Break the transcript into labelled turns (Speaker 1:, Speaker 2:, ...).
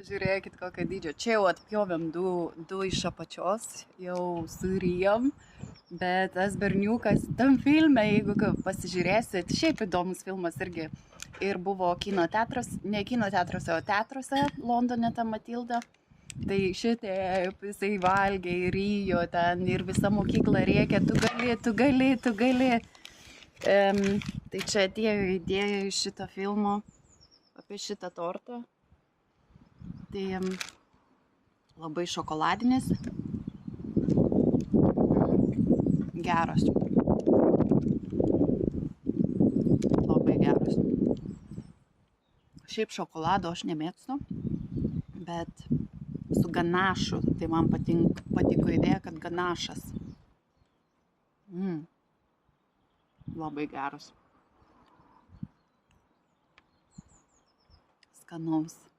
Speaker 1: Žiūrėkit, kokio dydžio. Čia jau atpjovėm du iš apačios, jau surijom, bet tas berniukas tam filme, jeigu pasižiūrėsit, šiaip įdomus filmas irgi. Ir buvo kino teatras, ne kino teatruose, o teatruose Londone ta Matilda. Tai šitaip jisai valgė ir ryjo ten ir visa mokykla rėkė, tu gali. Tai čia atėjo idėja iš šito filmo apie šitą tortą. Tai labai šokoladinis, geras, labai geras. Šiaip šokolado aš nemėgstu, bet su ganašu, tai man patiko idėja, kad ganašas. Labai geras. Skanaus.